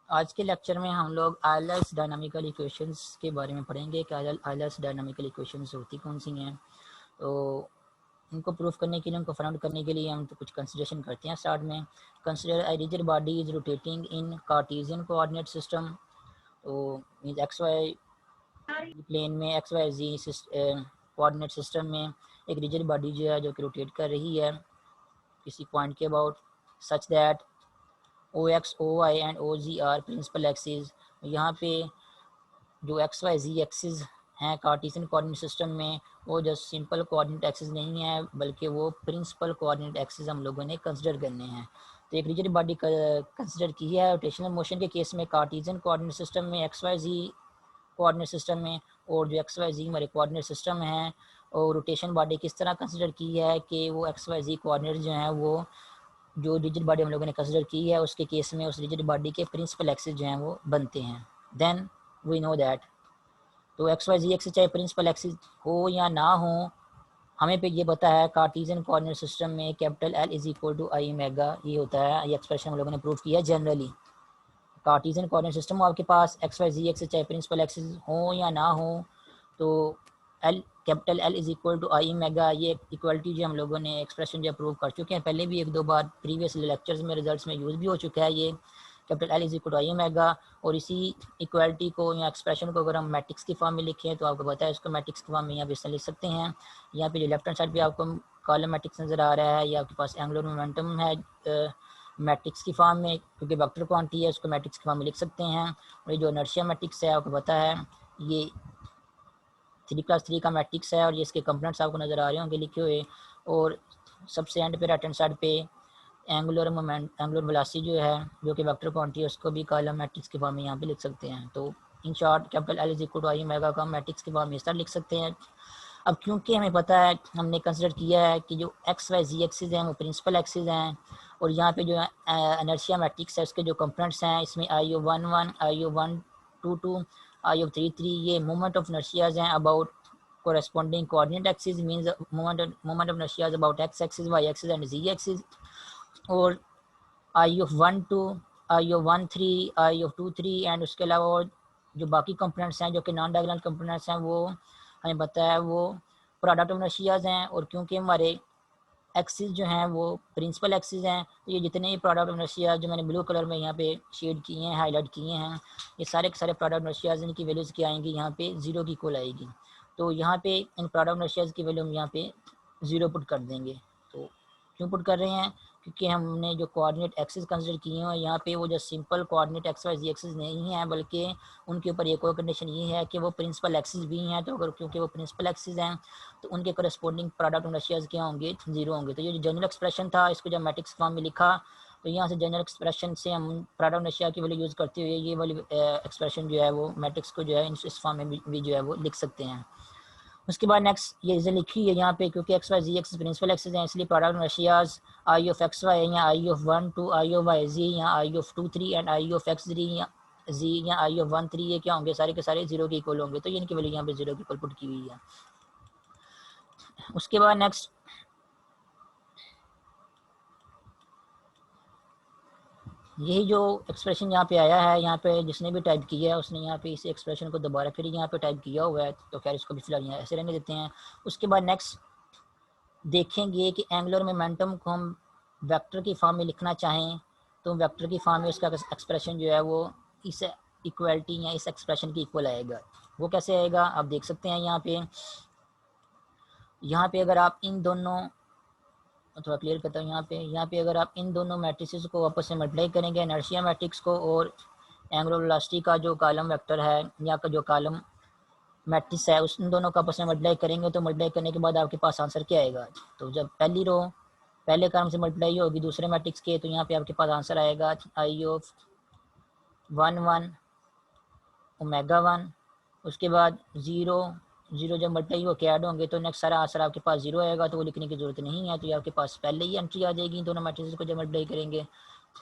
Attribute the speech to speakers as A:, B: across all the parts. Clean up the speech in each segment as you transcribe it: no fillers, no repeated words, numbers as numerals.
A: आज के लेक्चर में हम लोग आयलर्स डायनामिकल इक्वेशंस के बारे में पढ़ेंगे कि आयलर्स डायनामिकल इक्वेशंस होती कौन सी हैं। तो उनको प्रूफ करने के लिए, उनको फाइंड आउट करने के लिए हम तो कुछ कंसिडरेशन करते हैं। स्टार्ट में consider a rigid body is rotating in Cartesian coordinate system. तो मींस एक्स वाई प्लेन में, एक्स वाई जी कोऑर्डिनेट सिस्टम में एक रिजिड बॉडी जो है, जो कि रोटेट कर रही है किसी पॉइंट के about, such that O X, O Y and O Z are principal axis. यहाँ पे जो एक्स वाई जी एक्सिस हैं कार्टेशियन कोऑर्डिनेट सिस्टम में, वो जस्ट सिंपल कोऑर्डिनेट एक्सिस नहीं है, बल्कि वो प्रिंसिपल कोऑर्डिनेट एक्सिस हम लोगों ने कंसिडर करने हैं। तो एक रिजिड बॉडी कंसिडर की है रोटेशनल मोशन के केस में कार्टेशियन कोऑर्डिनेट सिस्टम में, एक्स वाई जी कोऑर्डिनेट सिस्टम में। और जो एक्स वाई जी हमारे कोऑर्डिनेट सिस्टम हैं, और रोटेशन बॉडी किस तरह कंसिडर की है कि वो एक्स वाई जी कोऑर्डिनेट जो हैं, वो जो रिजिड बॉडी हम लोगों ने कंसिडर की है उसके केस में उस रिजिड बॉडी के प्रिंसिपल एक्सिस जो हैं वो बनते हैं। देन वी नो दैट, तो एक्स वाई जी एक्सिस चाहे प्रिंसिपल एक्सिस हो या ना हो, हमें पे ये पता है कार्टेशियन कोऑर्डिनेट सिस्टम में capital L is equal to I omega ये होता है। ये एक्सप्रेशन हम लोगों ने प्रूव किया जनरली। कार्टेशियन कोऑर्डिनेट सिस्टम आपके पास एक्स वाई जी एक्सिस चाहे प्रिंसिपल एक्सिस हो या ना हो, तो L capital L is equal to I omega, ये इक्वलिटी जो हम लोगों ने एक्सप्रेशन जो प्रूव कर चुके हैं पहले भी एक दो बार प्रीवियस लेक्चर्स में, रिजल्ट्स में यूज़ भी हो चुका है ये capital L is equal to I omega. और इसी इक्वलिटी को या एक्सप्रेशन को अगर हम मैट्रिक्स की फॉर्म में लिखें तो आपको पता है इसको मैट्रिक्स की फॉर्म में यहाँ पे लिख सकते हैं। यहाँ पे जो लेफ्ट हैंड साइड पे आपको कॉलम मैट्रिक्स नज़र आ रहा है, ये आपके पास एंगुलर मोमेंटम है मैट्रिक्स की फॉर्म में, क्योंकि वेक्टर क्वांटिटी है उसको मैट्रिक्स की फॉर्म में लिख सकते हैं। और ये जो इनर्शिया मैट्रिक्स है आपको पता है ये 3x3 का मैट्रिक्स है, और ये इसके कंपोनेंट्स आपको नज़र आ रहे होंगे लिखे हुए। और सबसे एंड पे राइट हैंड साइड पे एंगुलर मोमेंट, एंगुलर वेलोसिटी जो है, जो कि वेक्टर क्वांटिटी है, उसको भी कॉलम मैट्रिक्स की फॉर्म में यहाँ पे लिख सकते हैं। तो in short capital L is equal to I omega का मैट्रिक्स की फॉर्म में इस तरह लिख सकते हैं। अब क्योंकि हमें पता है, हमने कंसिडर किया है कि जो एक्स वाई जी एक्सिस हैं वो प्रिंसिपल एक्सिस हैं, और यहाँ पे जो इनर्शिया मैट्रिक्स है उसके जो कंपोनेंट्स हैं, इसमें आई ओ 1 1, आई ओ 1 2 2, आई ओ 3 3, ये मोमेंट ऑफ इनर्शियाज हैं about corresponding coordinate axis, means moment of inertia is about x axis, y axis and z axis। और I of 1 2, I of 1 3, I of 2 3 and उसके अलावा और जो बाकी कंपोनेंट्स हैं जो कि नॉन डायगोनल कंपोनेंट्स हैं, वो हमें पता है वो प्रोडक्ट ऑफ इनर्शियाज हैं। और क्योंकि हमारे एक्सिस जो हैं वो प्रिंसिपल एक्सिस हैं, तो ये जितने भी प्रोडक्ट ऑफ इनर्शियाज जो मैंने ब्लू कलर में यहाँ पे शेड किए हैं, हाईलाइट किए हैं, ये सारे के सारे प्रोडक्ट ऑफ इनर्शियाज, इनकी वैल्यूज़ क्या आएंगी, यहाँ पे जीरो की इक्वल आएगी। तो यहाँ पे इन प्रोडक्ट ऑफ इनर्शियाज की वैल्यू हम यहाँ पे ज़ीरो पुट कर देंगे। तो क्यों पुट कर रहे हैं, क्योंकि हमने जो कोऑर्डिनेट एक्सिस कंसिडर किए हैं यहाँ पे वो जो simple coordinate x Y Z axis नहीं है, बल्कि उनके ऊपर एक और कंडीशन ये है कि वो प्रिंसिपल एक्सिस भी हैं। तो अगर क्योंकि वो प्रिंसिपल एक्सिस हैं तो उनके करस्पॉन्डिंग प्रोडक्ट इनर्शियाज क्या होंगे, जीरो होंगे। तो ये जो जनरल एक्सप्रेशन था इसको जब मैट्रिक्स फॉर्म में लिखा, तो यहाँ से जनरल एक्सप्रेशन से हम प्रोडक्ट इनर्शिया की वैल्यू यूज़ करते हुए ये वाली एक्सप्रेशन जो है वो मैट्रिक्स को जो है इस फॉर्म में भी जो है वो लिख सकते हैं। उसके बाद नेक्स्ट ये इसे लिखी है यहाँ पे, क्योंकि X Y Z axis principal axis हैं, इसलिए product inertias I of X Y या I of 1 2, I of Y Z या I of 2 3 and I of X Z या आई ऑफ 1 3, ये क्या होंगे, सारे के सारे जीरो के इक्वल होंगे। तो ये इनकी वैल्यू यहाँ पे जीरो के इक्वल पुट की हुई है। उसके बाद नेक्स्ट यही जो एक्सप्रेशन यहाँ पे आया है, यहाँ पे जिसने भी टाइप किया है उसने यहाँ पे इस एक्सप्रेशन को दोबारा फिर यहाँ पे टाइप किया हुआ है, तो खैर इसको भी फिलहाल यहाँ ऐसे रहने देते हैं। उसके बाद नेक्स्ट देखेंगे कि एंगुलर मोमेंटम को हम वेक्टर की फॉर्म में लिखना चाहें तो वेक्टर की फॉर्म में उसका एक्सप्रेशन जो है वो इस इक्वलिटी या इस एक्सप्रेशन की इक्वल आएगा। वो कैसे आएगा आप देख सकते हैं यहाँ पे अगर आप इन दोनों, थोड़ा क्लियर करता हूँ, यहाँ पे अगर आप इन दोनों मैट्रिसेस को आपस में मल्टीप्लाई करेंगे, इनर्शिया मैट्रिक्स को और एंगुलर वेलोसिटी का जो कॉलम वेक्टर है या का जो कॉलम मैट्रिक्स है, उस इन दोनों का आपस में मल्टीप्लाई करेंगे, तो मल्टीप्लाई करने के बाद आपके पास आंसर क्या आएगा। तो जब पहली रो पहले कॉलम से मल्टीप्लाई होगी दूसरे मैट्रिक्स के, तो यहाँ पे आपके पास आंसर आएगा आई ऑफ 1 1 ओमेगा 1। उसके बाद ज़ीरो जीरो जब मल्टीप्लाई हो के ऐड होंगे तो नेक्स्ट सारा आंसर आपके पास जीरो आएगा, तो वो लिखने की ज़रूरत नहीं है, तो ये आपके पास पहले ही एंट्री आ जाएगी दोनों मैट्रिक्स को जब मल्टीप्लाई करेंगे।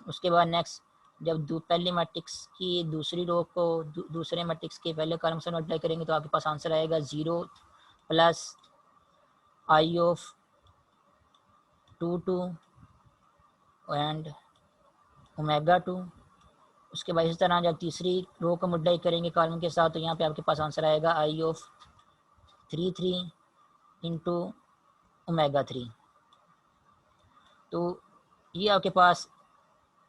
A: उसके बाद नेक्स्ट जब पहले मैट्रिक्स की दूसरी रो को दूसरे मैट्रिक्स के पहले कॉलम से मल्टीप्लाई करेंगे, तो आपके पास आंसर आएगा 0 plus I of 2 2 and omega 2। उसके बाद इस तरह जब तीसरी रो को मल्टीप्लाई करेंगे कॉलम के साथ, तो यहाँ पे आपके पास आंसर आएगा आई ऑफ 3 इंटू ओमेगा 3। तो ये आपके पास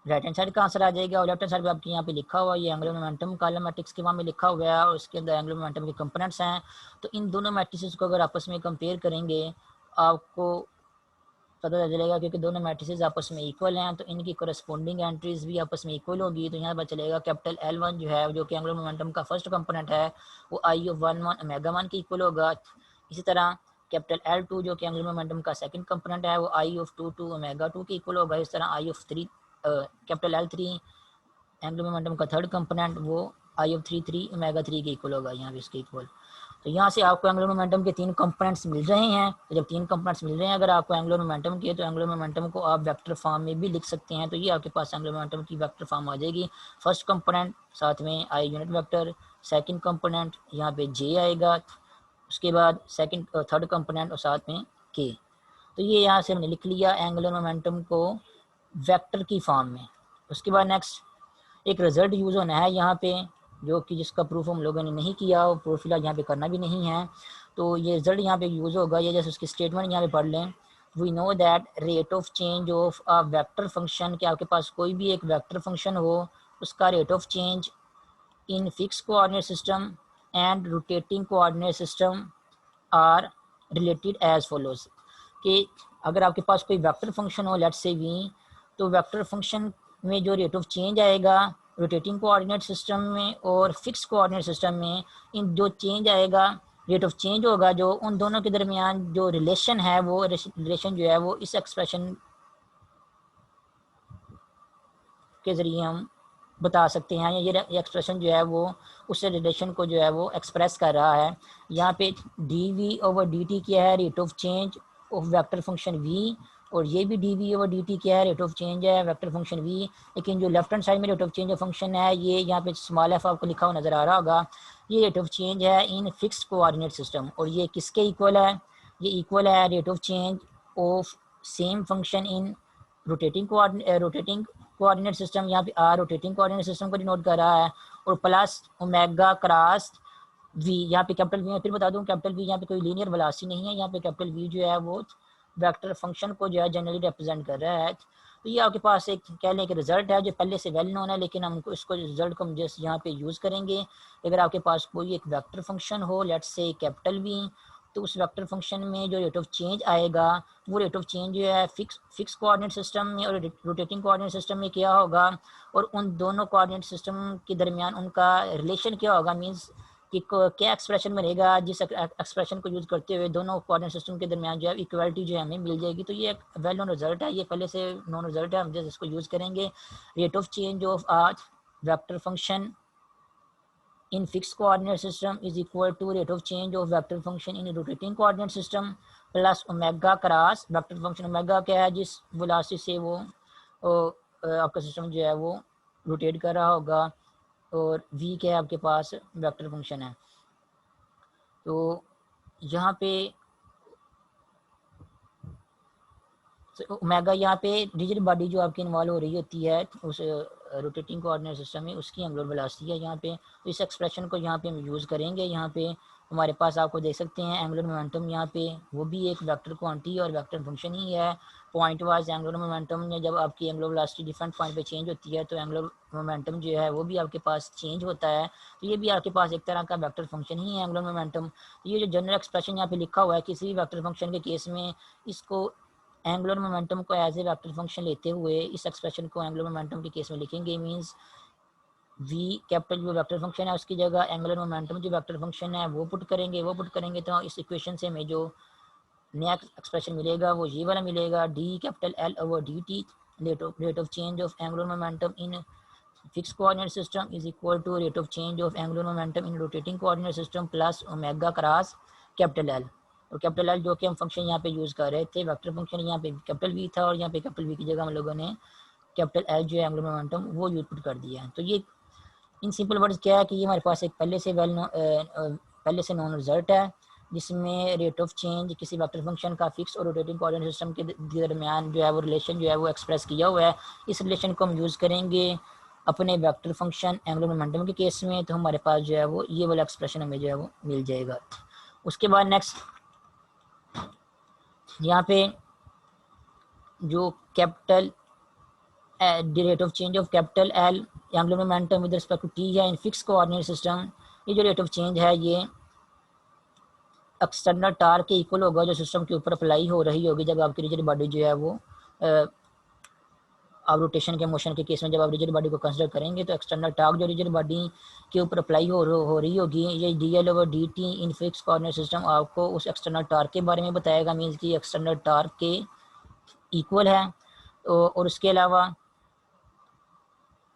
A: राइट हैंड साइड का आंसर आ जाएगा, और लेफ्ट हैंड साइड पे आपके यहाँ पे लिखा हुआ है ये एंगुलर मोमेंटम कॉलम मैट्रिक्स के वहाँ में लिखा हुआ है, और उसके अंदर एंगुलर मोमेंटम के कंपोनेंट्स हैं। तो इन दोनों मैट्रिसेस को अगर आपस में कंपेयर करेंगे आपको पता चलेगा, क्योंकि दोनों मैट्रिसेस आपस में इक्वल हैं, तो इनकी करस्पॉन्डिंग एंट्रीज भी आपस में इक्वल होगी। तो यहाँ पता चलेगा कैपिटल L1 जो है, जो कि एंगुलर मोमेंटम का फर्स्ट कंपोनेंट है, वो आई ऑफ 1 ओमेगा 1 के इक्वल होगा। इसी तरह कैपिटल L2 जो कि एंगुलर मोमेंटम का सेकंड कंपोनेंट है, वो आई ऑफ 2 ओमेगा 2 के इक्वल होगा। इस तरह I of 3 capital L3 angular momentum का थर्ड कंपोनेंट, वो आई ऑफ 3 ओमेगा 3 के इक्वल होगा, यहाँ पे इसके इक्वल। तो यहाँ से आपको एंगुलर मोमेंटम के 3 कंपोनेंट्स मिल रहे हैं। तो जब 3 कंपोनेंट्स मिल रहे हैं अगर आपको एंगुलर मोमेंटम के, तो एंगुलर मोमेंटम को आप वेक्टर फॉर्म में भी लिख सकते हैं। तो ये आपके पास एंगुलर मोमेंटम की वेक्टर फॉर्म आ जाएगी। फर्स्ट कंपोनेंट साथ में I unit vector, second component यहाँ पे जे आएगा, उसके बाद सेकंड थर्ड कंपोनेंट और साथ में के। तो ये यहाँ से हमने लिख लिया एंगुलर मोमेंटम को वेक्टर की फॉर्म में। उसके बाद नेक्स्ट एक रिजल्ट यूज़ होना है यहाँ पे, जो कि जिसका प्रूफ हम लोगों ने नहीं किया, और प्रूफ फिलहाल यहाँ पे करना भी नहीं है। तो ये रिजल्ट यहाँ पे यूज़ होगा, ये जैसे उसकी स्टेटमेंट यहाँ पे पढ़ लें। We know that rate of change of a vector function, कि आपके पास कोई भी एक वेक्टर फंक्शन हो, उसका rate of change in fix coordinate system and rotating coordinate system are related as follows. कि अगर आपके पास कोई वेक्टर फंक्शन हो, लेट्स से वी, तो वेक्टर फंक्शन में जो रेट ऑफ चेंज आएगा रोटेटिंग कोऑर्डिनेट सिस्टम में और फिक्स कोऑर्डिनेट सिस्टम में, इन जो चेंज आएगा, रेट ऑफ चेंज होगा जो उन दोनों के दरमियान जो रिलेशन है, वो रिलेशन जो है वो इस एक्सप्रेशन के ज़रिए हम बता सकते हैं। ये एक्सप्रेशन जो है वो उस रिलेशन को जो है वो एक्सप्रेस कर रहा है। यहाँ पे D V over D T क्या है, rate of change of vector function V, और ये भी D V over D T क्या है, रेट ऑफ चेंज है वेक्टर फंक्शन वी। लेकिन जो लेफ्ट हैंड साइड में rate of change of function है, ये यहाँ पे स्मॉल एफ आपको लिखा हुआ नज़र आ रहा होगा, ये रेट ऑफ चेंज है इन फिक्स कोऑर्डिनेट सिस्टम। और ये किसके इक्वल है, ये इक्वल है rate of change of same function in rotating coordinate system. यहाँ पे आर रोटेटिंग कोऑर्डिनेट सिस्टम को डिनोट कर रहा है, और प्लस ओमेगा क्रॉस वी। यहाँ पे कैपिटल वी, मैं फिर बता दूँ कैपिटल वी यहाँ पे कोई लीनियर वेलोसिटी नहीं है, यहाँ पे कैपिटल वी जो है वो वेक्टर फंक्शन को जो है जनरली रिप्रेजेंट कर रहा है। तो ये आपके पास एक कह लें कि रिजल्ट है जो पहले से वेल नोन है, लेकिन हमको इसको रिजल्ट को हम जस्ट यहाँ पे यूज़ करेंगे। अगर आपके पास कोई एक वेक्टर फंक्शन हो, लेट्स से कैपिटल वी, तो उस वेक्टर फंक्शन में जो रेट ऑफ चेंज आएगा, वो रेट ऑफ चेंज जो है फिक्स कोऑर्डिनेट सिस्टम में और रोटेटिंग कोऑर्डिनेट सिस्टम में क्या होगा, और उन दोनों कोऑर्डिनेट सिस्टम के दरमियान उनका रिलेशन क्या होगा, मींस कि क्या एक्सप्रेशन बनेगा, जिस एक्सप्रेशन को यूज़ करते हुए दोनों कोऑर्डिनेट सिस्टम के दरमियान जो है इक्वालिटी जो है हमें मिल जाएगी। तो ये एक वेल नोन रिजल्ट है, ये पहले से नोन रिजल्ट है, हम जस्ट इसको यूज़ करेंगे। Rate of change of vector function in fixed coordinate system is equal to rate of change of vector function in rotating coordinate system plus omega cross vector function omega क्या है, जिस velocity से वो आपका system जो है वो rotate कर रहा होगा, और v क्या है आपके पास वेक्टर फंक्शन है। तो यहाँ पे ओमेगा यहाँ पे रिजिड बॉडी जो आपकी इन्वॉल्व हो रही होती है उस रोटेटिंग कोऑर्डिनेट सिस्टम में, उसकी एंगुलर वेलोसिटी है यहाँ पे। तो इस एक्सप्रेशन को यहाँ पे हम यूज़ करेंगे। यहाँ पे हमारे पास आपको देख सकते हैं एंगुलर मोमेंटम, यहाँ पे वो भी एक वेक्टर क्वांटिटी और वेक्टर फंक्शन ही है। पॉइंट वाइज एंगुलर मोमेंटम में जब आपकी एंगुलर वेलोसिटी डिफरेंट पॉइंट पे चेंज होती है, तो एंगुलर मोमेंटम जो है वो भी आपके पास चेंज होता है। तो ये भी आपके पास एक तरह का वेक्टर फंक्शन ही है एंगुलर मोमेंटम। तो ये जो जनरल एक्सप्रेशन यहाँ पे लिखा हुआ है किसी भी वेक्टर फंक्शन के केस में, इसको एंगुलर मोमेंटम को एज ए वेक्टर फंक्शन लेते हुए इस एक्सप्रेशन को एंगुलर मोमेंटम के केस में लिखेंगे। मींस वी कैपिटल जो वेक्टर फंक्शन है उसकी जगह एंगुलर मोमेंटम जो वेक्टर फंक्शन है वो पुट करेंगे। तो इस इक्वेशन से हमें जो नया एक्सप्रेशन मिलेगा वो ये वाला मिलेगा, D capital L over D T rate of change of angular momentum in fix coordinate system is equal to rate of change of angular momentum in rotating coordinate system plus omega cross capital L. और capital L जो कि हम function यहाँ पे use कर रहे थे vector function, यहाँ पे कैपिटल वी था, और यहाँ पे कैपिटल वी की जगह हम लोगों ने कैपिटल एल जो है एंगुलर मोमेंटम वो यूज पुट कर दिया है। तो ये इन सिंपल वर्ड्स क्या है कि ये हमारे पास एक पहले से नॉन रिजल्ट है, जिसमें रेट ऑफ चेंज किसी वेक्टर फंक्शन का फिक्स और रोटेटिंग कोऑर्डिनेट सिस्टम के दरमियान जो है वो रिलेशन जो है वो एक्सप्रेस किया हुआ है। इस रिलेशन को हम यूज़ करेंगे अपने वेक्टर फंक्शन एंगुलर मोमेंटम के केस में, तो हमारे पास जो है वो ये वाला एक्सप्रेशन हमें जो है वो मिल जाएगा। उसके बाद नेक्स्ट यहाँ पे जो capital the rate of change of capital L angular momentum with respect to t है इन फिक्स कोऑर्डिनेट सिस्टम, ये जो रेट ऑफ चेंज है ये एक्सटर्नल टार्क के इक्वल होगा जो सिस्टम के ऊपर अप्लाई हो रही होगी जब आपकी रिजिड बॉडी जो है वो आप रोटेशन के मोशन के केस में जब आप रिजिड बॉडी को कंसिडर करेंगे तो एक्सटर्नल टार्क जो रिजिड बॉडी के ऊपर अप्लाई हो रही होगी, ये dl/dt इन फिक्स कोऑर्डिनेट सिस्टम आपको उस एक्सटर्नल टार्क के बारे में बताएगा, मीन्स कि एक्सटर्नल टार्क के इक्वल है। और उसके अलावा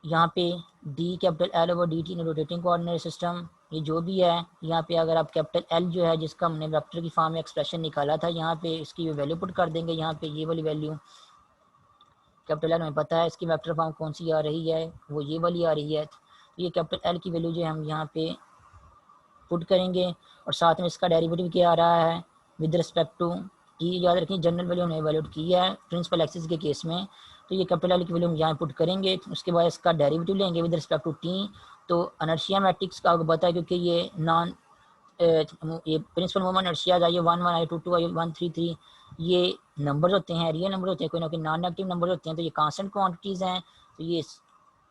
A: यहाँ पे डी कैपिटल L/dt इन रोटेटिंग कोऑर्डिनेट सिस्टम, ये जो भी है यहाँ पे अगर आप कैपिटल L जो है जिसका हमने वेक्टर की फॉर्म में एक्सप्रेशन निकाला था, यहाँ पे इसकी वैल्यू पुट कर देंगे। यहाँ पे ये वाली वैल्यू कैपिटल L हमें पता है इसकी वेक्टर फॉर्म कौन सी आ रही है, वो ये वाली आ रही है। तो ये कैपिटल L की वैल्यू जो है हम यहाँ पे पुट करेंगे और साथ में इसका डेरिवेटिव क्या आ रहा है विद रिस्पेक्ट टू टी। याद रखें जनरल वैल्यू हमने वैल्यूड की है प्रिंसिपल एक्सिस के केस में, तो ये कैपिटल L की वैल्यू हम यहाँ पुट करेंगे। उसके बाद इसका डेरिवेटिव लेंगे विद रिस्पेक्ट टू टी। तो अनर्शिया मैट्रिक्स का आपको पता है क्योंकि ये नॉन ये principal moment inertia I 1 1 I 2 2 I 1 3 3 ये नंबर्स होते हैं, रियल नंबर होते हैं, कोई ना कोई नॉन नेगेटिव नंबर होते हैं, तो ये कांस्टेंट क्वांटिटीज़ हैं, तो ये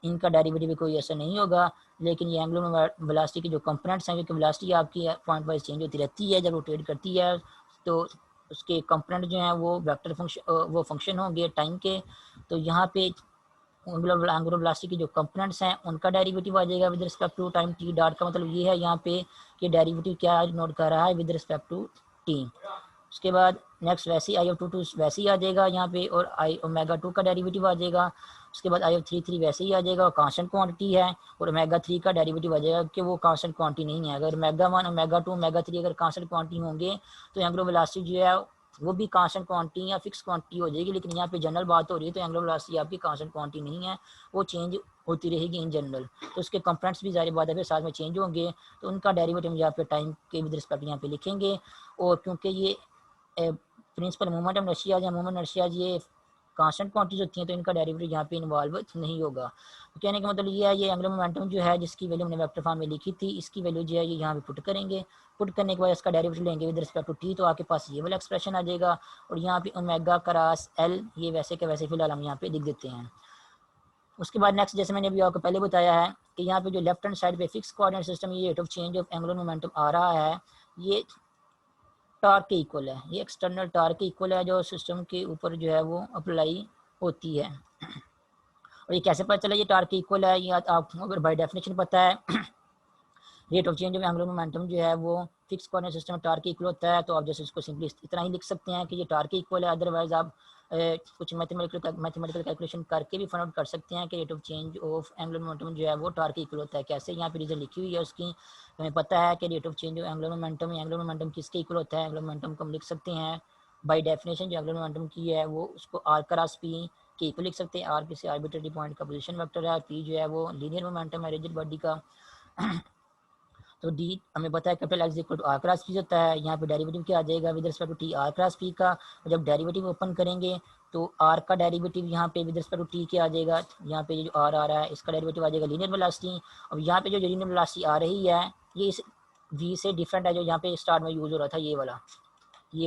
A: इनका डेरिवेटिव कोई ऐसा नहीं होगा। लेकिन ये एंगुलर वेलोसिटी के जो कंपोनेंट्स हैं, क्योंकि वेलोसिटी आपकी पॉइंट वाइज चेंज होती रहती है जब रोटेट करती है, तो उसके कंपोनेंट जो हैं वो वेक्टर फंक्शन वो फंक्शन होंगे टाइम के। तो यहाँ पे एंगुलर वेलोसिटी के जो कंपोनेंट्स हैं उनका डेरिवेटिव आ जाएगा with respect to time T dot का मतलब ये है यहाँ पे कि डेरिवेटिव क्या नोट कर रहा है विद रिस्पेक्ट टू टी। उसके बाद नेक्स्ट वैसे आई ऑफ 2 वैसे ही आ जाएगा यहाँ पे, और आई ओमेगा 2 का डेरिवेटिव आ जाएगा। उसके बाद आई ऑफ 3 वैसे ही आ जाएगा और कांस्टेंट क्वांटिटी है, और ओमेगा 3 का डेरिवेटिव आ जाएगा कि वो कांस्टेंट क्वांटिटी नहीं है। अगर ओमेगा 1 ओमेगा 2 ओमेगा 3 अगर कांस्टेंट क्वांटिटी होंगे तो एंगुलर वेलोसिटी जो है वो भी कांस्टेंट क्वांटिटी या फिक्स क्वांटिटी हो जाएगी। लेकिन यहाँ पे जनरल बात हो रही है तो एंगुलर वेलोसिटी आपकी कांस्टेंट क्वांटिटी नहीं है, वो चेंज होती रहेगी इन जनरल। तो उसके कंपोनेंट्स भी ज़ाहिर बात है फिर साथ में चेंज होंगे, तो उनका डेरिवेटिव यहाँ पे टाइम के विद रिस्पेक्ट यहाँ पे लिखेंगे। और क्योंकि ये प्रिंसिपल मोमेंट इनर्शिया या मोमेंट इनर्शिया ये कांस्टेंट क्वांटिटीज होती हैं तो इनका डेरिवेटिव यहाँ पे इन्वॉल्व नहीं होगा। तो कहने का मतलब ये है ये एंगुलर मोमेंटम जो है जिसकी वैल्यू हमने वेक्टर फॉर्म में लिखी थी, इसकी वैल्यू जो है ये यहाँ पे पुट करेंगे। पुट करने के बाद इसका डेरिवेटिव लेंगे विद रिस्पेक्ट टू टी, तो आपके पास ये वाला एक्सप्रेशन आ जाएगा। और यहाँ पे ओमेगा क्रॉस एल ये वैसे के वैसे फिलहाल हम यहाँ पे लिख देते हैं। उसके बाद नेक्स्ट जैसे मैंने अभी आपको पहले बताया है कि यहाँ पे जो लेफ्ट हैंड साइड पे फिक्स कोऑर्डिनेट सिस्टम ये rate of change of angular momentum आ रहा है, ये टार्क के इक्वल है, ये एक्सटर्नल टार्क के इक्वल है जो सिस्टम के ऊपर जो है वो अप्लाई होती है। और ये कैसे पता चला ये टार्क के इक्वल है, ये आपको अगर बाय डेफिनेशन पता है rate of change of angular momentum जो है वो फिक्स कोऑर्डिनेट सिस्टम में टार्क के इक्वल होता है, तो आप जैसे इसको सिंपली इतना ही लिख सकते हैं कि ये टार्क के इक्वल है। अदरवाइज आप कुछ मैथमेटिकल कैलकुलेशन करके भी फाइंड आउट कर सकते हैं कि rate of change of angular momentum जो है वो टार्क के इक्वल होता है। कैसे, यहाँ पे रीजन लिखी हुई है उसकी, हमें पता है कि rate of change of angular momentum किसके इक्वल होता है। एंगुलर मोमेंटम को हम लिख सकते हैं बाई डेफिनेशन जो एंगुलर मोमेंटम की है वो उसको आर क्रॉस पी के इक्वल लिख सकते हैं। आर किसी आर्बिट्रेरी पॉइंट का पोजीशन वेक्टर है, पी जो है वो लीनियर मोमेंटम है रिजिड बॉडी का। तो डी हमें पता है capital X equal to R cross P होता है। यहाँ पे डेरिवेटिव क्या आ जाएगा with respect to T R cross P का। और जब डेरिवेटिव ओपन करेंगे तो आर का डेरिवेटिव यहाँ पे विद रिस्पेक्ट टू टी क्या आ जाएगा, यहाँ पे जो आर आ रहा है इसका डेरिवेटिव आ जाएगा लीनियर वेलोसिटी। और यहाँ पे जो लीनियर वेलोसिटी आ रही है ये इस वी से डिफरेंट है जो यहाँ पे स्टार्ट में यूज हो रहा था, ये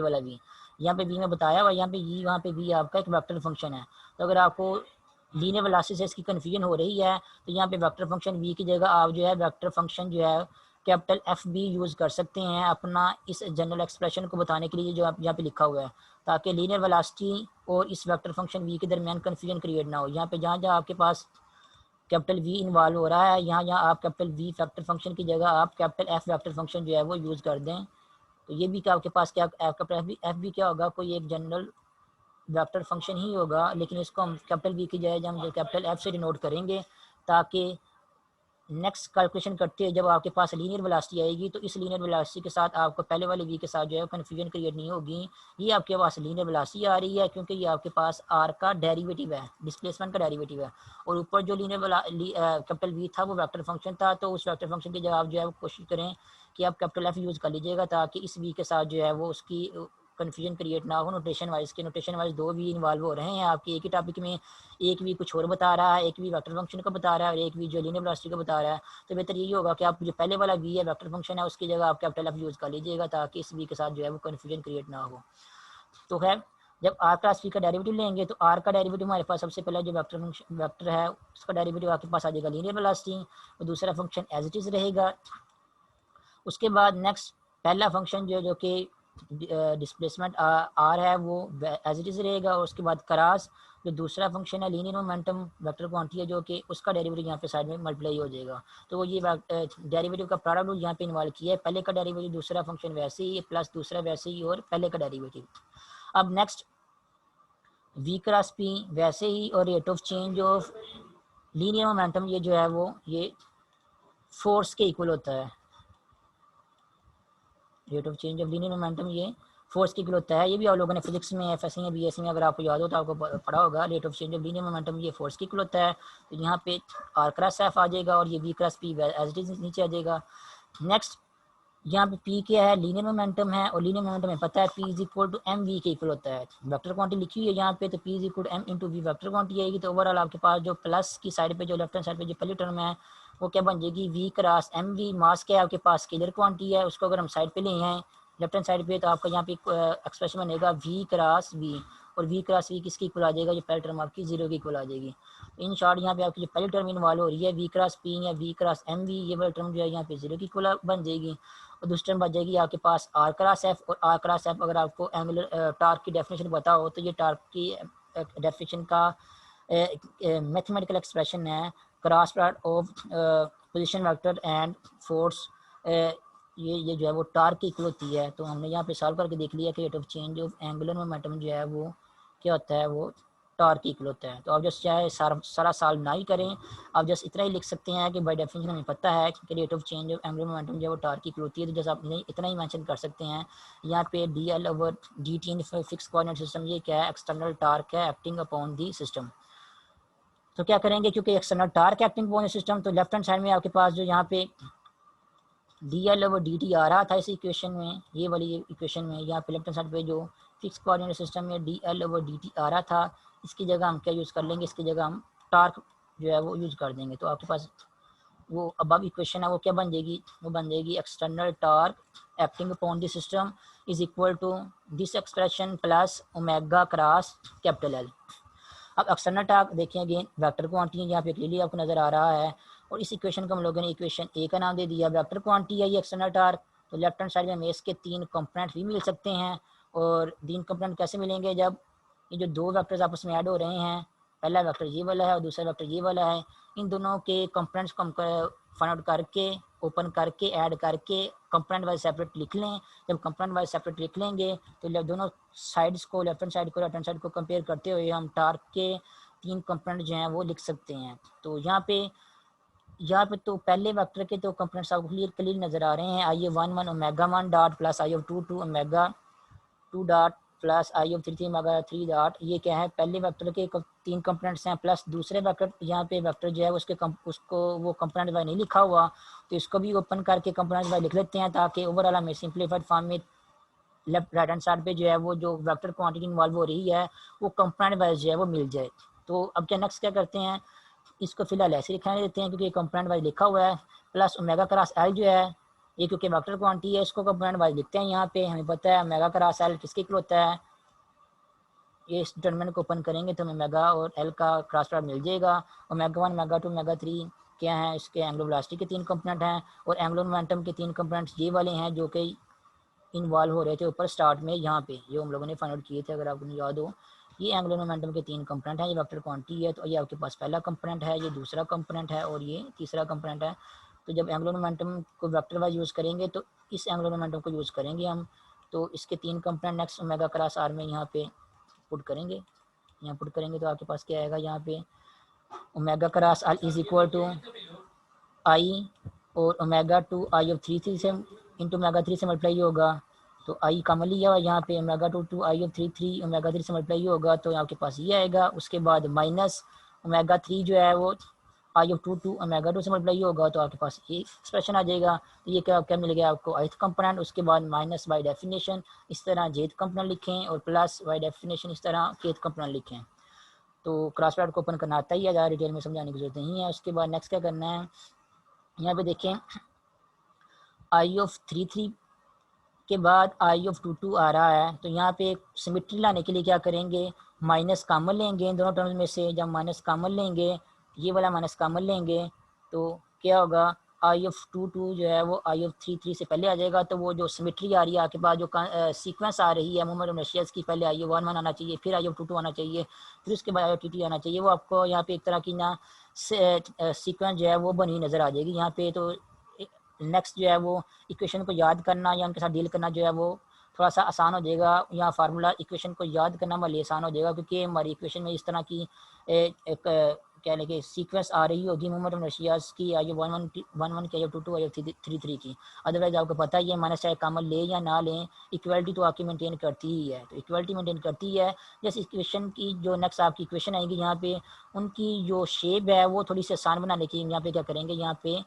A: वाला वी। यहाँ पे वी में बताया हुआ, यहाँ पे ई वहाँ पे वी आपका एक वेक्टर फंक्शन है। तो अगर आपको लीनियर वेलोसिटी से इसकी कन्फ्यूजन हो रही है तो यहाँ पे वेक्टर फंक्शन वी की जगह आप जो है वेक्टर फंक्शन जो है कैपिटल एफ बी यूज़ कर सकते हैं अपना इस जनरल एक्सप्रेशन को बताने के लिए जो आप यहाँ पे लिखा हुआ है, ताकि लीनियर वेलोसिटी और इस वेक्टर फंक्शन वी के दरमियान कन्फ्यूजन क्रिएट ना हो। यहाँ पे जहाँ आपके पास कैपिटल वी इन्वॉल्व हो रहा है, यहाँ आप कैपिटल वी वेक्टर फंक्शन की जगह आप कैपिटल एफ वेक्टर फंक्शन जो है वो यूज़ कर दें। तो ये भी क्या आपके पास क्या कैपिटल एफ बी क्या होगा, कोई एक जनरल वेक्टर फंक्शन ही होगा, लेकिन इसको हम कैपिटल वी की जगह हम कैपिटल एफ से डिनोट करेंगे, ताकि नेक्स्ट कैलकुलेशन करते हैं जब आपके पास लीनियर वेलोसिटी आएगी तो इस लीनियर वेलोसिटी के साथ आपको पहले वाले वी के साथ जो है कन्फ्यूजन क्रिएट नहीं होगी। ये आपके पास लीनियर वेलोसिटी आ रही है क्योंकि ये आपके पास आर का डेरिवेटिव है, डिस्प्लेसमेंट का डेरिवेटिव है, और ऊपर जो लीनियर कैपिटल वी था वो वेक्टर फंक्शन था। तो उस वेक्टर फंक्शन की जगह आप जो है कोशिश करें कि आप कैपिटल एफ यूज़ कर लीजिएगा ताकि इस वी के साथ जो है वो उसकी कन्फ्यूजन क्रिएट ना हो नोटेशन वाइज के। नोटेशन वाइज दो भी इन्वॉल्व हो रहे हैं आपके एक ही टॉपिक में, एक भी कुछ और बता रहा है, एक भी वेक्टर फंक्शन का बता रहा है और एक भी जो लीनियर वेलोसिटी का बता रहा है। तो बेहतर यही होगा कि आप जो पहले वाला वी है वेक्टर फंक्शन है उसकी जगह आप कैपिटल एफ यूज़ कर लीजिएगा ताकि इस वी के साथ जो है वो कन्फ्यूजन क्रिएट ना हो। तो खैर जब आर क्लास वी का डेरिवेटिव लेंगे तो आर का डेरिवेटिव हमारे पास सबसे पहले जो वेक्टर है उसका डेरिवेटिव आपके पास आ जाएगा लीनियर वेलोसिटी और दूसरा फंक्शन एज इट इज़ रहेगा। उसके बाद नेक्स्ट पहला फंक्शन जो कि डिस्प्लेसमेंट आर है वो एज इट इज़ रहेगा और उसके बाद क्रॉस जो दूसरा फंक्शन है लीनियर मोमेंटम वेक्टर क्वांटिटी है जो कि उसका डेरिवेटिव यहाँ पे साइड में मल्टीप्लाई हो जाएगा। तो वो ये डेरिवेटिव का प्रोडक्ट यहाँ पे इन्वॉल्व किया है, पहले का डेरिवेटिव दूसरा फंक्शन वैसे ही प्लस दूसरा वैसे ही और पहले का डेरिवेटिव। अब नेक्स्ट वी क्रॉस पी वैसे ही और rate of change of linear momentum ये जो है वो ये फोर्स के इक्वल होता है। Rate of change of linear momentum ये फोर्स की इक्वल होता है। ये भी आप लोगों ने फिजिक्स में एफएससी में बीएससी में अगर आपको याद हो तो आपको पढ़ा होगा। Rate of change of linear momentum ये फोर्स की इक्वल होता है। तो यहाँ पे आर क्रॉस एफ आ जाएगा और ये V cross P as it is नीचे आ जाएगा। नेक्स्ट यहाँ पे पी क्या है लीनियर मोमेंटम है और लीनियर मोमेंटम में पता है P is equal to M V के इक्वल होता है। वेक्टर क्वांटिटी लिखी हुई है यहाँ पे तो P is equal to M into V vector quantity आएगी। तो ओवरऑल आपके पास जो प्लस की साइड पे जो लेफ्ट हैंड साइड पे जो पहली टर्म है वो क्या बन जाएगी वी क्रॉस एम वी। मास क्या है आपके पास स्केलर क्वांटिटी है उसको अगर हम साइड पे ले आए लेफ्ट हैंड साइड पे तो आपका यहाँ पे एक्सप्रेशन बनेगा वी क्रॉस वी और वी क्रॉस वी किसकी इक्वल आ जाएगा जो पहली टर्म आपकी जीरो की इक्वल आ जाएगी। इन शॉर्ट यहाँ पे आपकी जो पहली टर्म इन्वॉल्व हो रही है वी क्रॉस पी या वी क्रॉस एम वी ये वाली टर्म जो है यहाँ पे जीरो की इक्वल बन जाएगी और दूसरी टर्म बच जाएगी आपके पास आर क्रॉस एफ। और आर क्रॉस एफ अगर आपको एंगुलर टार्क की डेफिनेशन पता हो तो ये टार्क की डेफिनेशन का मैथमेटिकल एक्सप्रेशन है cross product of position vector and force ये जो है वो टार्क की इक्वल होती है। तो हमने यहाँ पे सॉल्व करके देख लिया कि rate of change of angular momentum जो है वो क्या होता है वो टार्क की इक्वल होता है। तो आप जस्ट चाहे सारा सॉल्व ना ही करें आप जस्ट इतना ही लिख सकते हैं कि बाय डेफिनेशन हमें पता है कि rate of change of angular momentum जो है वो टार्क की इक्वल होती है। तो जस्ट आप इतना ही मेंशन कर सकते हैं यहाँ पे D L over D T in fix coordinate system ये क्या है एक्सटर्नल टार्क है एक्टिंग अपॉन दी सिस्टम। तो क्या करेंगे क्योंकि external torque acting upon system तो लेफ्ट हैंड साइड में आपके पास जो यहाँ पे D L over D T आ रहा था इस इक्वेशन में ये वाली इक्वेशन में यहाँ पे लेफ्ट हैंड साइड पे जो फिक्स कोऑर्डिनेट सिस्टम में D L over D T आ रहा था इसकी जगह हम क्या यूज़ कर लेंगे इसकी जगह हम टार्क जो है वो यूज़ कर देंगे। तो आपके पास वो अब इक्वेशन है वो क्या बन जाएगी वो बन जाएगी external torque acting upon the system is equal to this expression plus omega cross capital L. अब एक्सटर्नल टार्क देखिए अगेन वेक्टर क्वांटिटी यहाँ पे क्लियरली आपको नज़र आ रहा है और इस इक्वेशन को हम लोगों ने इक्वेशन ए का नाम दे दिया वेक्टर क्वांटिटी है ये एक्सटर्नल टार्क। तो लेफ्ट हैंड साइड में हमें इसके तीन कंपोनेंट भी मिल सकते हैं और तीन कंपोनेंट कैसे मिलेंगे जब ये जो दो वेक्टर्स आपस में ऐड हो रहे हैं पहला वेक्टर ये वाला है और दूसरा वेक्टर ये वाला है इन दोनों के कंपोनेंट्स को हम फाइंड आउट करके ओपन करके ऐड करके कंपोनेंट वाइज सेपरेट लिख लें। जब कंपोनेंट वाइज सेपरेट लिख लेंगे तो दोनों साइड्स को लेफ्ट हैंड साइड को राइट हैंड साइड को कंपेयर करते हुए हम टार्क के तीन कंपोनेंट जो हैं वो लिख सकते हैं। तो यहाँ पे तो पहले वेक्टर के तो कंपोनेंट्स आपको क्लियर नज़र आ रहे हैं I of 1 1 omega 1 dot plus I of 2 2 omega 2 dot plus I of 3 3 omega 3 dot ये क्या है पहले वेक्टर के तीन कंपोनेंट्स हैं प्लस दूसरे वेक्टर यहाँ पे वेक्टर जो है उसको वो कंपोनेंट वाइज नहीं लिखा हुआ तो इसको भी ओपन करके कंपोनेंट वाइज लिख लेते हैं ताकि ओवरऑल हमें सिंप्लीफाइड फॉर्म में लेफ्ट राइट हैंड साइड पे जो है वो जो वेक्टर क्वांटिटी इन्वॉल्व हो रही है वो कंपोनेंट वाइज जो है वो मिल जाए। तो अब क्या नेक्स्ट क्या करते हैं इसको फिलहाल ऐसे लिखाने देते हैं क्योंकि कंपोनेंट वाइज लिखा हुआ है प्लस ओमेगा क्रॉस एल जो है ये क्योंकि वेक्टर क्वांटिटी है इसको कंपोनेंट वाइज लिखते हैं। यहाँ पे हमें पता है ओमेगा क्रॉस एल किसके इक्वल होता है ये इस डिटरमिनेंट को ओपन करेंगे तो हमें ओमेगा और एल का क्रॉस प्रोडक्ट मिल जाएगा। ओमेगा 1 ओमेगा 2 ओमेगा 3 क्या है इसके एंगुलर वेलोसिटी के तीन कंपोनेंट हैं और एंगुलर मोमेंटम के तीन कंपोनेंट्स ये वाले हैं जो कि इन्वॉल्व हो रहे थे ऊपर स्टार्ट में यहाँ पे जो हम लोगों ने फाइंड आउट किए थे। अगर आपको याद हो ये एंगुलर मोमेंटम के तीन कंपोनेंट हैं ये वेक्टर क्वांटिटी है तो ये आपके पास पहला कंपोनेंट है ये दूसरा कंपोनेंट है और ये तीसरा कंपोनेंट है। तो जब एंगुलर मोमेंटम को वेक्टर वाइज यूज़ करेंगे तो इस एंगुलर मोमेंटम को यूज़ करेंगे हम। तो इसके तीन component next omega cross R में यहाँ पे पुट करेंगे तो आपके पास क्या आएगा यहाँ पे omega cross R is equal to I और ओमेगा 2 आई ऑफ 3 3 से इंटू ओमेगा 3 से मल्टीप्लाई होगा तो आई कॉमन लिया यहाँ पे ओमेगा 2 2 आई ऑफ 3 3 ओमेगा 3 से मल्टीप्लाई होगा तो आपके पास ये आएगा। उसके बाद माइनस ओमेगा 3 जो है वो I of two two omega two से मल्टीप्लाई होगा तो आपके पास ये एक्सप्रेशन आ जाएगा। तो ये क्या क्या मिलेगा आपको ith कंपोनेंट, उसके बाद माइनस बाई डेफिनेशन इस तरह jth कंपोनेंट लिखें और प्लस बाई डेफिनेशन इस तरह kth कंपोनेंट लिखें। तो क्रॉस प्रोडक्ट को ओपन करना आता ही है, ज़्यादा डिटेल में समझाने की जरूरत नहीं है। उसके बाद नेक्स्ट क्या करना है, यहाँ पे देखें आई ऑफ थ्री थ्री के बाद आई ऑफ टू टू आ रहा है, तो यहाँ पे सिमिट्री लाने के लिए क्या करेंगे, माइनस कामन लेंगे इन दोनों टर्म्स में से। जब माइनस कामन लेंगे, ये वाला माइनस कामन लेंगे, तो क्या होगा, आई ऑफ टू टू जो है वो आई ऑफ थ्री थ्री से पहले आ जाएगा। तो वो जो सिमिट्री आ रही है आपके पास, जो सीक्वेंस आ रही है मूवमेंट ऑफ इनर्शियाज की, पहले आई ऑफ वन वन आना चाहिए, फिर आई ऑफ टू टू आना चाहिए, फिर उसके बाद आई ऑफ टी टी आना चाहिए। वो आपको यहाँ पे एक तरह की ना सीक्वेंस जो है वो बनी नज़र आ जाएगी यहाँ पे। तो नेक्स्ट जो है वो इक्वेशन को याद करना या उनके साथ डील करना जो है वो थोड़ा सा आसान हो जाएगा। या फार्मूला इक्वेशन को याद करना हमारे लिए आसान हो जाएगा, क्योंकि हमारी इक्वेशन में इस तरह की एक क्या लेके सीक्वेंस आ रही होगी मूवमेंट ऑफ इनर्शियाज की, आई वन वन वन की, I two two, I three three की। अदरवाइज आपको पता ही है माइनस चाहे कामन ले या ना लें, इक्वलिटी तो आपकी मेंटेन करती ही है। तो इक्वलिटी मेंटेन करती है। जैसे इक्वेशन की जो नेक्स्ट आपकी इक्वेशन आएगी यहाँ पे, उनकी जो शेप है वो थोड़ी सी आसान बनाने की यहाँ पे क्या करेंगे, यहाँ पे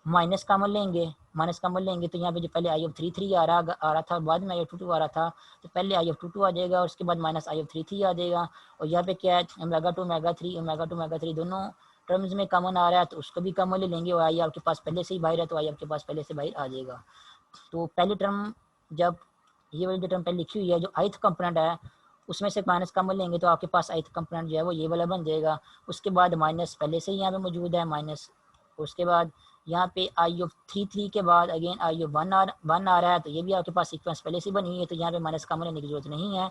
A: माइनस कामन लेंगे। माइनस कामन लेंगे तो यहाँ पे जो पहले आई ऑफ थ्री थ्री आ रहा था, बाद में आई ऑफ टू टू आ रहा था, तो पहले आई ऑफ टू टू आ जाएगा और उसके बाद minus I of three three आ जाएगा। और यहाँ पे क्या है, ओमेगा टू ओमेगा थ्री दोनों टर्म्स में कॉमन आ रहा है, तो उसको भी कॉमन ले लेंगे। और आई आपके पास पहले से ही बाहर है, तो आई आपके पास पहले से बाहर आ जाएगा। तो पहली टर्म, जब ये वाली जो टर्म पहले लिखी हुई है जो ith कंपोनेंट है, उसमें से माइनस कॉमन लेंगे तो आपके पास ith कंपोनेंट जो है वो ये वाला बन जाएगा। उसके बाद माइनस पहले से ही यहाँ पे मौजूद है माइनस, उसके बाद यहाँ पे आई ऑफ थ्री थ्री के बाद अगेन आई ऑफ वन आ रहा है, तो ये भी आपके पास सीक्वेंस पहले से बनी हुई है, तो यहाँ पे माइनस कॉमन लेने की जरूरत नहीं है।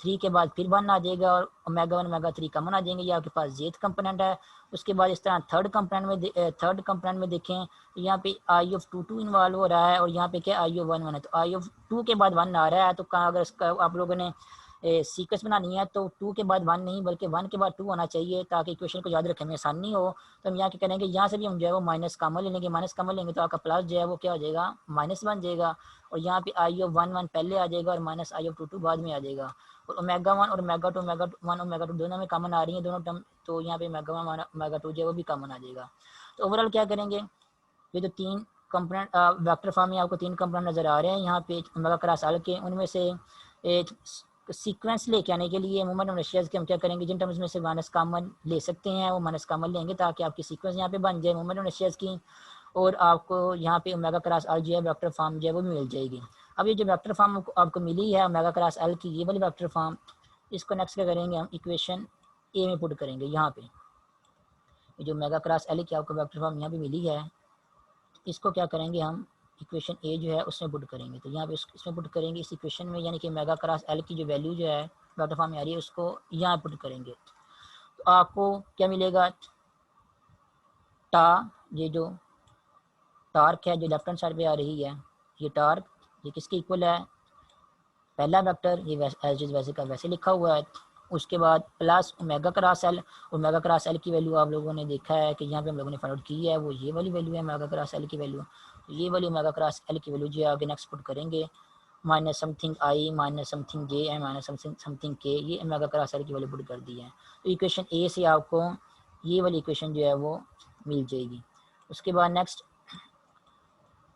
A: थ्री के बाद फिर वन आ जाएगा और omega one omega three common आ जाएंगे, ये आपके पास जेथ कंपोनेंट है। उसके बाद इस तरह थर्ड कंपोनेंट में देखें तो यहाँ पे आई ऑफ टू टू इन्वॉल्व हो रहा है और यहाँ पे क्या आई ऑफ वन वन है, तो आई ऑफ टू के बाद वन आ रहा है। तो कहाँ अगर इसका आप लोगों ने सीक्वेंस बनानी है तो टू के बाद वन नहीं बल्कि वन के बाद टू होना चाहिए, ताकि इक्वेशन को याद रखने में आसानी हो। तो हम यहाँ क्या करेंगे, यहाँ से भी हम जो है वो माइनस कॉमन ले लेंगे। माइनस कॉमन लेंगे तो आपका प्लस जो है वो क्या हो जाएगा, माइनस बन जाएगा। और यहाँ पे आई ऑफ वन वन पहले आ जाएगा और minus I of two two बाद में आ जाएगा। और ओमेगा वन और ओमेगा टू दोनों में कॉमन आ रही है दोनों टर्म, तो यहाँ पे ओमेगा वन ओमेगा टू जो है वो भी कॉमन आ जाएगा। तो ओवरऑल क्या करेंगे, ये जो तीन कंपोनेंट वेक्टर फॉर्म में आपको तीन कंपोनेंट नज़र आ रहे हैं यहाँ पे ओमेगा क्रॉस एल के, उनमें से एक सीक्वेंस लेके आने के लिए मूवमेंट ऑफ इनर्शियाज के हम क्या करेंगे, जिन टर्म्स में से माइनस कॉमन ले सकते हैं वो माइनस कॉमन लेंगे, ताकि आपकी सीक्वेंस यहाँ पे बन जाए मूवमेंट ऑफ इनर्शियाज की। और आपको यहाँ पे ओमेगा क्रॉस एल जो है वेक्टर फॉर्म जो है वो भी मिल जाएगी। अब ये जो वेक्टर फॉर्म आपको मिली है ओमेगा क्रॉस एल की, ये वाली वेक्टर फॉर्म, इसको नेक्स्ट क्या करेंगे, हम इक्वेशन ए में पुट करेंगे। यहाँ पे ये जो ओमेगा क्रॉस एल की आपको वेक्टर फॉर्म यहाँ पे मिली है, इसको क्या करेंगे, हम इक्वेशन ए जो है उसमें पुट करेंगे। तो यहाँ पे इसमें पुट करेंगे इस इक्वेशन में, यानी कि मेगा क्रॉस एल की जो वैल्यू जो है वेक्टर फॉर्म में आ रही है उसको यहाँ पुट करेंगे। तो आपको क्या मिलेगा, टा, ये जो टार्क है जो लेफ्ट हैंड साइड पे आ रही है, ये टार्क ये किसके इक्वल है, पहला वेक्टर ये एज इज वैसे का वैसे लिखा हुआ है। उसके बाद plus omega cross L, omega cross L की वैल्यू आप लोगों ने देखा है कि यहाँ पे हम लोगों ने फाइंड आउट की है, वो ये वाली वैल्यू है ओमेगा क्रॉस एल की वैल्यू। तो ये वाली ओमेगा क्रॉस एल की वैल्यू जो आगे नेक्स्ट पुट करेंगे, minus something I minus something J M minus something something K, ये ओमेगा क्रॉस एल की वैल्यू पुट कर दी है। तो इक्वेशन ए से आपको ये वाली इक्वेशन जो है वो मिल जाएगी। उसके बाद नेक्स्ट,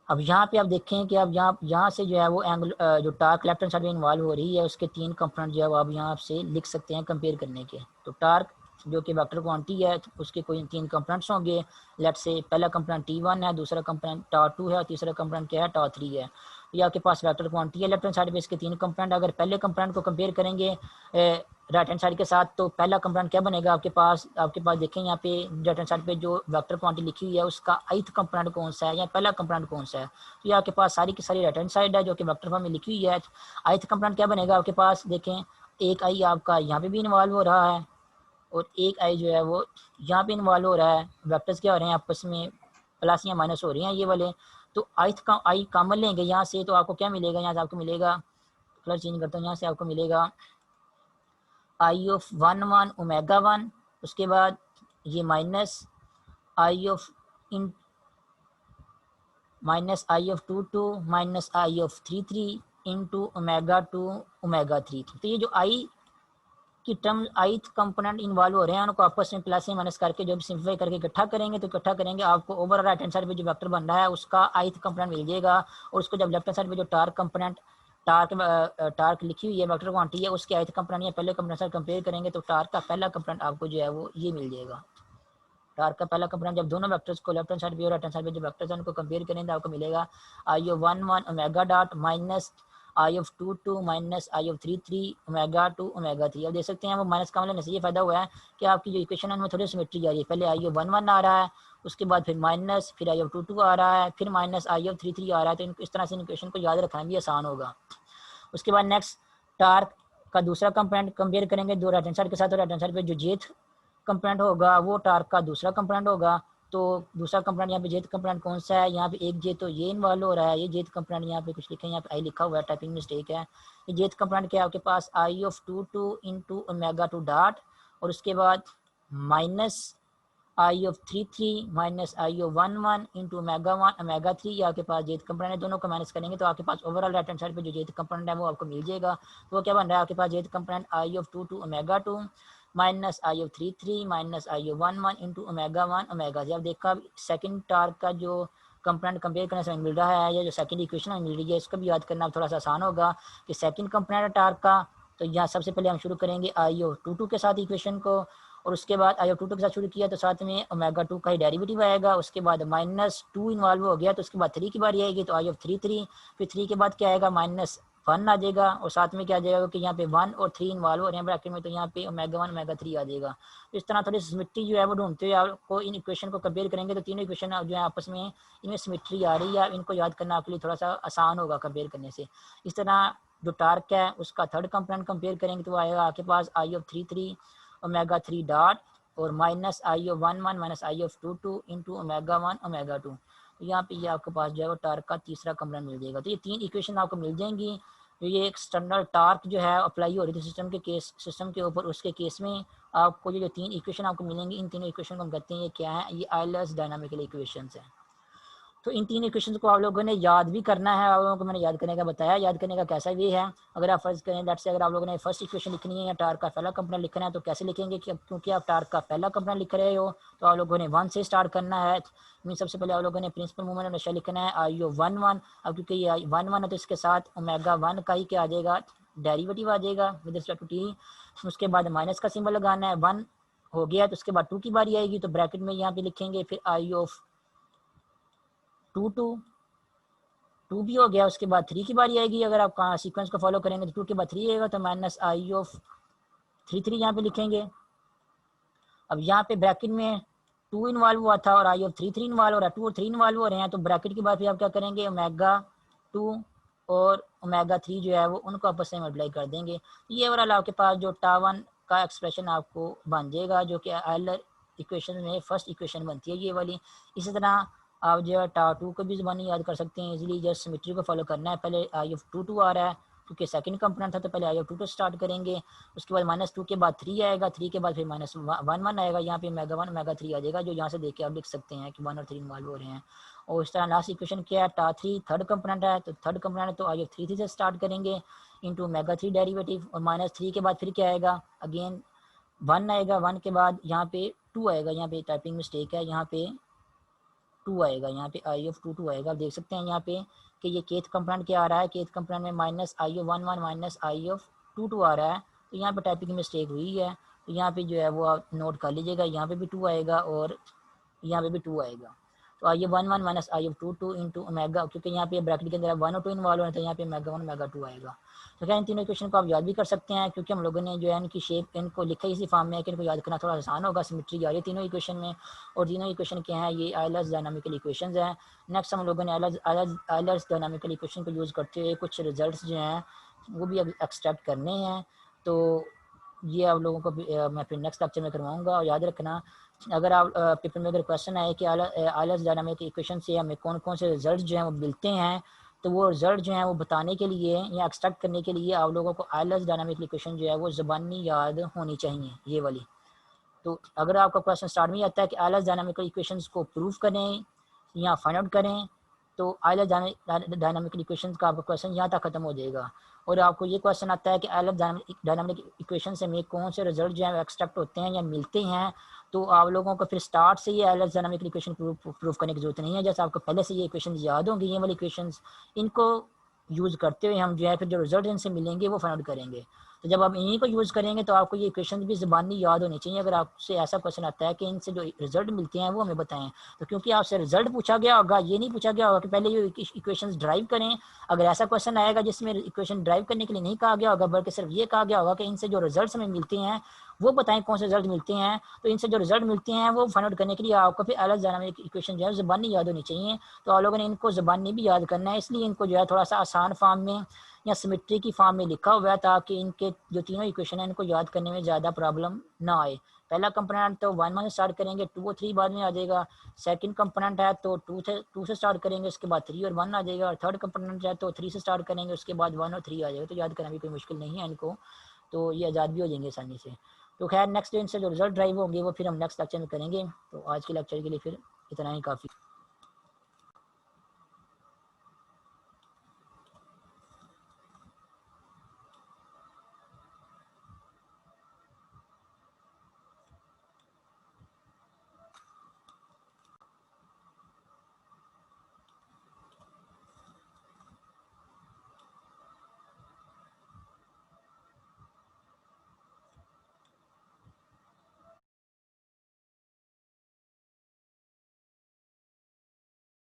A: अब यहाँ पे आप देखें कि अब यहाँ से जो है वो एंगल जो टार्क लेफ्ट हैंड साइड में इन्वॉल्व हो रही है उसके तीन कंपोनेंट जो है वो आप यहाँ से लिख सकते हैं कंपेयर करने के। तो टार्क जो कि वेक्टर क्वांटिटी है तो उसके कोई तीन कंपोनेंट्स होंगे। लेट से पहला कंपोनेंट T1 है, दूसरा कंपोनेंट T2 है और तीसरा कंपोनेंट क्या है, T3 है। ये आपके पास वेक्टर क्वांटिटी है लेफ्ट हैंड साइड पे, इसके तीन कंपोनेंट। अगर पहले कंपोनेंट को कंपेयर करेंगे राइट हैंड साइड के साथ, तो पहला कंपोनेंट क्या बनेगा आपके पास देखें यहाँ पे राइट हैंड साइड पे जो वेक्टर क्वांटिटी लिखी हुई है उसका ith कंपोनेंट कौन सा है या पहला कंपोनेंट कौन सा है। तो ये आपके पास सारी की सारी राइट हैंड साइड है जो कि वेक्टर फॉर्म में लिखी हुई है। ith कंपोनेंट क्या बनेगा आपके पास, देखें एक आई आपका यहाँ पे भी इन्वॉल्व हो रहा है और एक आई जो है वो यहाँ पे इन्वॉल्व हो रहा है। वेक्टर्स क्या हो रहे हैं आपस में, प्लस या माइनस हो रही हैं ये वाले। तो आई कॉमन लेंगे यहाँ से, तो आपको क्या मिलेगा, यहाँ से आपको मिलेगा, कलर चेंज करता हूँ, यहाँ से आपको मिलेगा I of one one omega one, उसके बाद ये minus I of in minus I of two two minus I of three three into omega two omega three. तो ये जो आई कि टर्म आइथ कंपोनेंट इन्वॉल्व हो रहे हैं उनको आपस में प्लस या माइनस करके जब सिंप्लीफाई करके इकट्ठा करेंगे तो इकट्ठा करेंगे आपको ओवरऑल राइट हैंड साइड पे जो वेक्टर बन रहा है उसका आइथ कंपोनेंट मिल जाएगा, और उसको जब लेफ्ट हैंड साइड पे जो टार्क कंपोनेंट टार्क लिखी हुई है वेक्टर क्वांटिटी है उसके आइथ कंपोनेंट या पहले कंपोनेंट से कंपेयर करेंगे तो टार्क का पहला कंपोनेंट आपको जो है वो ये मिल जाएगा। टार्क का पहला कंपोनेंट जब दोनों वेक्टर्स को लेफ्ट हैंड साइड पे और राइट हैंड साइड पे जो वेक्टर्स हैं उनको कंपेयर करेंगे तो आपको मिलेगा आई ऑफ 1 1 ओमेगा डॉट minus I of 2 2 minus I of 3 3 omega 2 omega 3। अब देख सकते हैं वो माइनस का मतलब ये फायदा हुआ है कि आपकी जो इक्वेशन है उनमें थोड़ी सिमेट्री आ रही है। पहले आई ऑफ 1 1 आ रहा है, उसके बाद फिर माइनस, फिर आई ऑफ 2 2 आ रहा है, फिर माइनस आई ऑफ 3 3 आ रहा है। तो इस तरह से इक्वेशन को याद रखना भी आसान होगा। उसके बाद नेक्स्ट टार्क का दूसरा कंपोनेंट कंपेयर करेंगे दो राइट हैंड साइड के साथ, और राइट हैंड साइड पे जो जेथ कंपोनेंट होगा वो टार्क का दूसरा कंपोनेंट होगा। तो दूसरा कंपोनेंट यहाँ पे जेथ कंपोनेंट कौन सा है, यहाँ पे एक जेथ तो ये इन्वॉल्व हो रहा है, ये जेथ कंपोनेंट यहाँ पे कुछ लिखे, यहाँ पे आई लिखा हुआ है, टाइपिंग मिस्टेक है। ये जेथ कंपोनेंट क्या है आपके पास आई ऑफ 2 2 इंटू ओमेगा 2 डॉट, और उसके बाद minus I of 3 3 minus I of 1 1 into omega 1 omega 3। ये आपके पास जेथ कंपोनेंट है, दोनों को माइनस करेंगे तो आपके पास ओवरऑल राइट हैंड साइड पे जो जेथ कंपोनेंट है वो आपको मिल जाएगा। तो वो क्या बन रहा है आपके पास जेथ component I of 2 2 omega 2 minus I of 3 3 minus I of 1 1 into omega 1 omega 0। अब देखा सेकंड टार्क का जो कंपोनेंट कंपेयर करने से मिल रहा है या जो सेकंड इक्वेशन में मिल रही है इसको भी याद करना थोड़ा सा आसान होगा कि सेकंड कंपोनेंट है टार्क का। तो यहाँ सबसे पहले हम शुरू करेंगे आई ऑफ 2 2 के साथ इक्वेशन को, और उसके बाद आई ऑफ 2 2 के साथ शुरू किया तो साथ में ओमेगा 2 का ही डेरिवेटिव आएगा। उसके बाद माइनस 2 इन्वॉल्व हो गया तो उसके बाद 3 की बारी आएगी तो आई ऑफ 3 3, फिर 3 के बाद क्या आएगा माइनस 1 आ जाएगा, और साथ में क्या आ जाएगा कि यहाँ पे 1 और 3 इन्वॉल्व हो रहे हैं ब्रैकेट में, तो यहाँ पे ओमेगा 1 ओमेगा 3 आ जाएगा। तो इस तरह थोड़ी सिमेट्री जो है वो ढूंढते हुए आपको इन इक्वेशन को कंपेयर करेंगे तो तीनों इक्वेशन जो है आपस में इनमें सिमेट्री आ रही है, इनको याद करना आपके लिए थोड़ा सा आसान होगा कंपेयर करने से। इस तरह जो टार्क है उसका थर्ड कंपोनेंट कंपेयर करेंगे तो आएगा आपके पास आई ऑफ 3 3 ओमेगा 3 डॉट और minus I of 1 1 minus I of 2 2 into omega 1 omega 2। तो यहाँ पे ये आपके पास जो है वो टार्क का तीसरा कंपोनेंट मिल जाएगा। तो ये तीन इक्वेशन आपको मिल जाएंगी। तो ये एक स्टैंडर्ड टार्क जो है अप्लाई हो रही थी सिस्टम के ऊपर, उसके केस में आपको जो तीन इक्वेशन आपको मिलेंगी इन तीनों इक्वेशन को हम कहते हैं ये क्या है, ये आयलर्स डायनामिकल इक्वेशंस है। तो इन तीन इक्वेशंस को आप लोगों ने याद भी करना है, आप लोगों को मैंने याद करने का बताया। याद करने का कैसा भी है, अगर आप फर्ज करें लेट्स से अगर आप लोगों ने फर्स्ट इक्वेशन लिखनी है या टार्क का पहला कंपोनेंट लिखना है तो कैसे लिखेंगे कि क्योंकि आप टार्क का पहला कंपोनेंट लिख रहे हो तो आप लोगों ने 1 से स्टार्ट करना है। मीन सबसे पहले आप लोगों ने प्रिंसिपल मूवमेंट हमेशा लिखना है आई ओ 1 1। अब क्योंकि ये 1 1 है तो इसके साथ ओमेगा 1 का ही क्या आ जाएगा डेरिवेटिव आ जाएगा विद रिस्पेक्ट टू टी। उसके बाद माइनस का सिंबल लगाना है, 1 हो गया तो उसके बाद 2 की बारी आएगी तो ब्रैकेट में यहाँ पे लिखेंगे फिर आई ऑफ 2 2 भी हो गया। उसके बाद 3 की बारी आएगी, अगर आप सीक्वेंस को फॉलो करेंगे तो 2 के बाद 3 आएगा तो माइनस आई ऑफ 3 3 यहाँ पे लिखेंगे। अब यहाँ पे ब्रैकेट में 2 इन्वॉल्व हुआ था और आई ऑफ 3 3 इन्वॉल्व हो रहा है, 2 और 3 इन्वॉल्व हो रहे हैं तो ब्रैकेट के बाद फिर आप क्या करेंगे ओमेगा 2 और ओमेगा 3 जो है वो उनको आपस में मल्टीप्लाई कर देंगे। ये ओवरऑल आपके पास जो टावन का एक्सप्रेशन आपको बन जाएगा जो कि आयलर इक्वेशन में फर्स्ट इक्वेशन बनती है ये वाली। इसी तरह आप जो है टा2 को भी ज़बानी याद कर सकते हैं इजीली, जस्ट सिमेट्री को फॉलो करना है। पहले आई ऑफ 2 2 आ रहा है क्योंकि सेकंड कंपोनेंट था तो पहले आई ऑफ 2 2 स्टार्ट करेंगे। उसके बाद माइनस 2 के बाद 3 आएगा, 3 के बाद फिर माइनस 1 1 आएगा, यहाँ पे मेगा 1 मेगा 3 आ जाएगा जो यहाँ से देख के आप लिख सकते हैं कि 1 और 3 इन्वॉल्व हो रहे हैं। और इस तरह लास्ट इक्वेशन क्या है टा3 थर्ड कंपोनेंट है तो थर्ड कंपोनेंट तो आई ऑफ 3 3 से स्टार्ट करेंगे इंटू मेगा 3 डेरिवेटिव, और माइनस 3 के बाद फिर क्या आएगा अगेन 1 आएगा, 1 के बाद यहाँ पे 2 आएगा, यहाँ पे टाइपिंग मिस्टेक है, यहाँ पे 2 आएगा, यहाँ पे आई ऑफ 2 2 आएगा। आप देख सकते हैं यहाँ पे कि ये केथ कंपोनेंट क्या आ रहा है, केथ कंपोनेंट में minus I of 1 1 minus I of 2 2 आ रहा है तो यहाँ पे टाइपिंग मिस्टेक हुई है। तो यहाँ पे जो है वो आप नोट कर लीजिएगा, यहाँ पे भी 2 आएगा और यहाँ पे भी 2 आएगा। तो आई 1 1 minus I of 2 2 into omega, क्योंकि यहाँ पे ब्रैकेट के अंदर 1 और 2 इन्वॉल्व है तो यहाँ पे मेगा 1 मेगा 2 आएगा। तो क्या इन तीनों इक्वेशन को आप याद भी कर सकते हैं क्योंकि हम लोगों ने जो है इनकी शेप इनको लिखा इसी फॉर्म में है कि इनको याद करना थोड़ा आसान होगा। सिमेट्री आ रही है तीनों इक्वेशन में, और तीनों इक्वेशन क्या है ये आयलर्स डायनामिकल इक्वेशन हैं। नेक्स्ट हम लोगों ने आयलर्स डायनामिकल इक्वेशन को यूज़ करते हुए कुछ रिजल्ट जो हैं वो भी एक्सट्रैक्ट करने हैं। तो ये आप लोगों को मैं फिर नेक्स्ट लेक्चर में करवाऊंगा। और याद रखना अगर आप पेपर में अगर क्वेश्चन आए कि आयलर्स डायनामिकल इक्वेशन से हमें कौन कौन से रिजल्ट जो हैं वो मिलते हैं तो वो रिजल्ट जो हैं वो बताने के लिए या एक्सट्रैक्ट करने के लिए आप लोगों को आयलर्स डायनामिकल इक्वेशन जो है वो ज़बानी याद होनी चाहिए ये वाली। तो अगर आपका क्वेश्चन स्टार्ट में आता है कि आयलर्स डायनामिकल इक्वेशंस को प्रूव करें या फाइंड आउट करें तो आइलस डायनामिकल इक्वेशन का आपका क्वेश्चन यहाँ तक खत्म हो जाएगा। और आपको ये क्वेश्चन आता है कि आइलस डायनामिक इक्वेशन से हमें कौन से रिजल्ट जो है एक्सट्रैक्ट होते हैं या मिलते हैं, तो आप लोगों को फिर स्टार्ट से ये आइलस डायनामिकल इक्वेशन प्रूफ करने की जरूरत नहीं है। जैसे आपको पहले से ये इक्वेशन याद होंगी, ये वाली इक्वेशन, इनको यूज़ करते हुए हम जो है फिर जो रिजल्ट इनसे मिलेंगे वो फाइंड आउट करेंगे। तो जब आप इन्हीं को यूज़ करेंगे तो आपको ये इक्वेशन भी ज़बानी याद होनी चाहिए। अगर आपसे ऐसा क्वेश्चन आता है कि इनसे जो रिजल्ट मिलते हैं वो हमें बताएं, तो क्योंकि आपसे रिजल्ट पूछा गया होगा, ये नहीं पूछा गया होगा कि पहले ये इक्वेशन ड्राइव करें। अगर ऐसा क्वेश्चन आएगा जिसमें इक्वेशन ड्राइव करने के लिए नहीं कहा गया होगा, बल्कि सिर्फ ये कहा गया होगा कि इनसे जो रिजल्ट हमें मिलते हैं वो बताएं कौन से रिजल्ट मिलते हैं, तो इनसे जो रिजल्ट मिलते हैं वो फाइंड आउट करने के लिए आपको फिर आइलस डायनामिक इक्वेशन जो है ज़बानी याद होनी चाहिए। तो आप लोगों ने इनको ज़बानी भी याद करना है, इसलिए इनको जो है थोड़ा सा आसान फॉर्म में या सिमेट्री की फॉर्म में लिखा हुआ है, ताकि इनके जो तीनों इक्वेशन है इनको याद करने में ज़्यादा प्रॉब्लम ना आए। पहला कंपोनेंट तो 1 से स्टार्ट करेंगे, 2 और 3 बाद में आ जाएगा। सेकंड कंपोनेंट है तो 2 से स्टार्ट करेंगे, उसके बाद 3 और 1 आ जाएगा। और थर्ड कंपोनेंट है तो 3 से स्टार्ट करेंगे, उसके बाद 1 और 3 आ जाएगा। तो याद करना भी कोई मुश्किल नहीं है इनको, तो ये आज़ाद भी हो जाएंगे आसानी से। तो खैर नेक्स्ट दिन से जो रिजल्ट ड्राइव होंगे वो फिर हम नेक्स्ट लेक्चर में करेंगे। तो आज के लेक्चर के लिए फिर इतना ही काफ़ी।